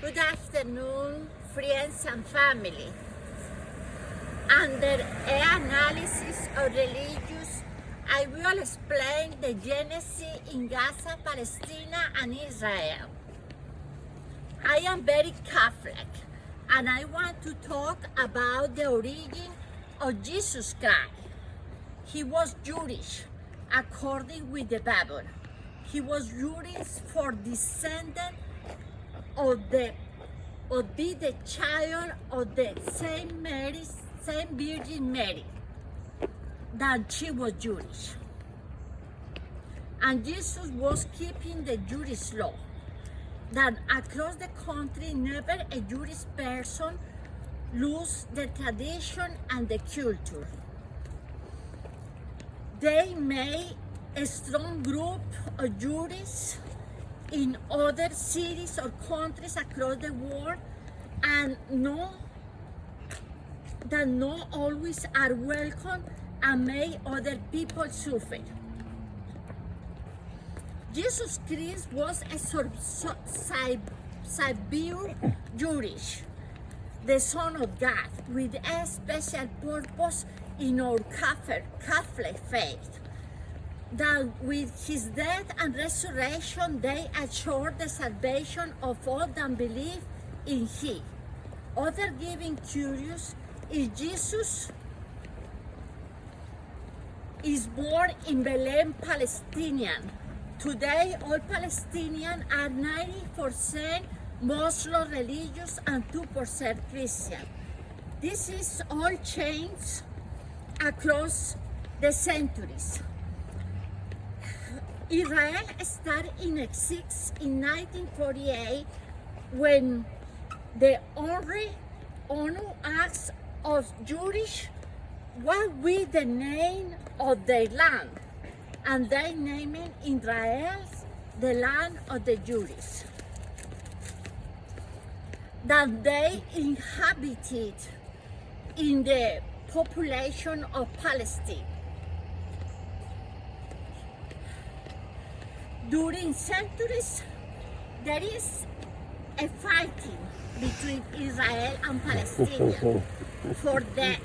Good afternoon, friends and family. Under analysis of religious, I will explain the Genesis in Gaza, Palestine, and Israel. I am very Catholic, and I want to talk about the origin of Jesus Christ. He was Jewish, according with the Bible. He was Jewish for descendant be the child of the same Virgin Mary, that she was Jewish. And Jesus was keeping the Jewish law, that across the country never a Jewish person lose the tradition and the culture. They made a strong group of Jews in other cities or countries across the world, and not always are welcome and make other people suffer. Jesus Christ was a severe Jewish, the Son of God, with a special purpose in our Catholic faith, that with his death and resurrection they assured the salvation of all that believe in him. Other giving curious is Jesus is born in Bethlehem, Palestinian. Today all Palestinians are 90% Muslim religious and 2% Christian. This is all changed across the centuries. Israel started in existence in 1948 when the ONU asked of Jewish what will the name of their land, and they named Israel the land of the Jews, that they inhabited in the population of Palestine. During centuries, there is a fighting between Israel and Palestine for the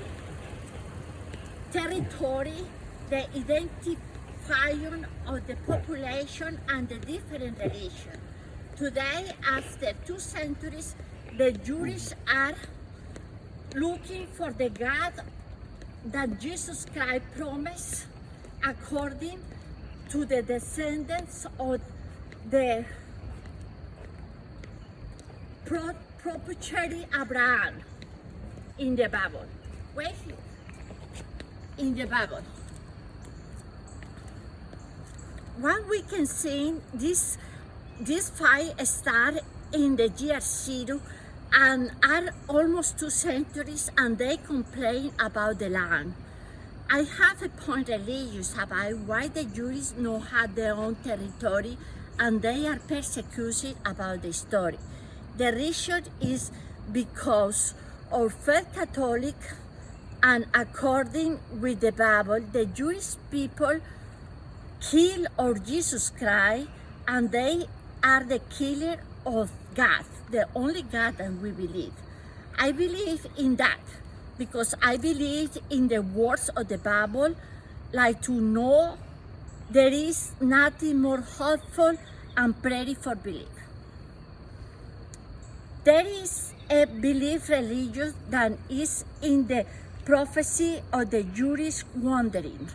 territory, the identification of the population and the different religions. Today, after 2 centuries, the Jews are looking for the God that Jesus Christ promised according to the descendants of the proprietary Abraham in the Bible. Wait here. In the Bible. What we can see, this fight started in the year 0 and are almost 2 centuries, and they complain about the land. I have a point religious about why the Jews don't have their own territory and they are persecuted about the story. The reason is because our faith Catholic, and according with the Bible, the Jewish people kill our Jesus Christ, and they are the killer of God, the only God that we believe. I believe in that, because I believe in the words of the Bible, like to know there is nothing more hopeful and pretty for belief. There is a belief religion that is in the prophecy of the Jewish wandering.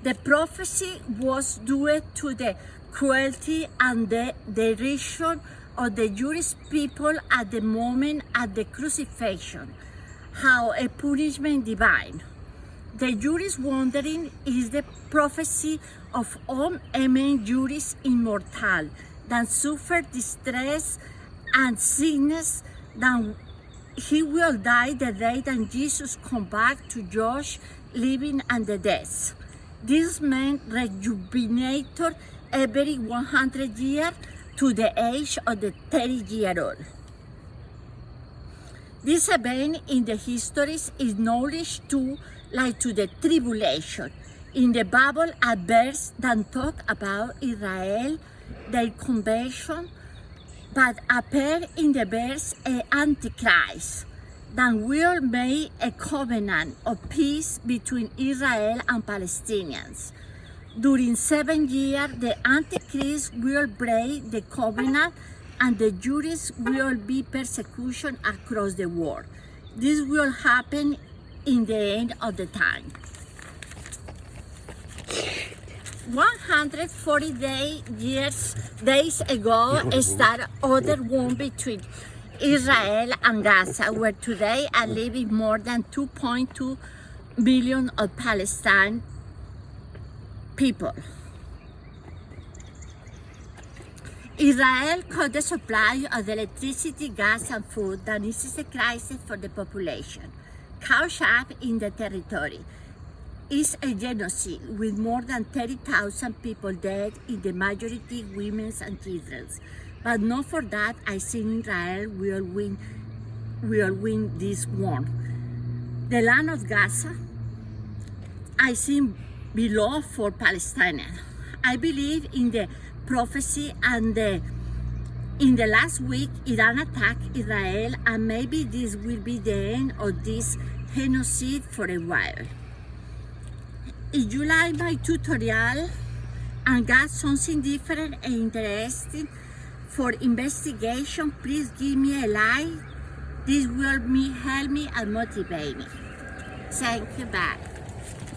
The prophecy was due to the cruelty and the derision of the Jewish people at the moment at the crucifixion, how a punishment divine. The Jewish wandering is the prophecy of all amen Jewish immortal that suffer distress and sickness, that he will die the day that Jesus come back to judge living and the dead. This meant rejuvenator every 100 years to the age of the 30-year-old. This event in the histories is knowledge too, like to the tribulation. In the Bible, a verse that talk about Israel, their conversion, but appear in the verse an Antichrist that will make a covenant of peace between Israel and Palestinians. During 7 years, the Antichrist will break the covenant and the Jews will be persecution across the world. This will happen in the end of the time. 140 days ago started other war between Israel and Gaza, where today are living more than 2.2 million of Palestinian people. Israel cut the supply of electricity, gas, and food that is a crisis for the population. Caught up in the territory is a genocide with more than 30,000 people dead, in the majority women and children. But not for that I think Israel will win this war. The land of Gaza, I think, belongs for Palestinians. I believe in the prophecy, and in the last week Iran attacked Israel, and maybe this will be the end of this genocide for a while. If you like my tutorial and got something different and interesting for investigation, please give me a like. This will help me and motivate me. Thank you, bye.